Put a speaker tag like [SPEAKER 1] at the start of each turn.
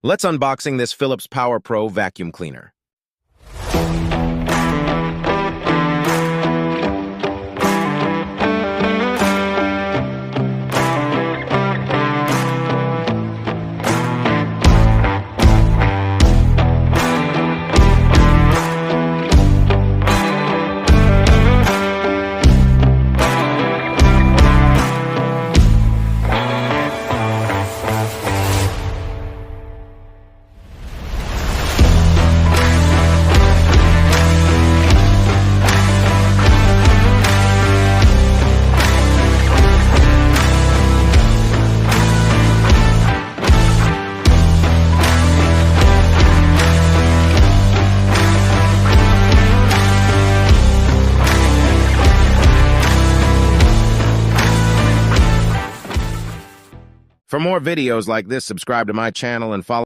[SPEAKER 1] Let's unboxing this Philips Power Pro vacuum cleaner. For more videos like this, subscribe to my channel and follow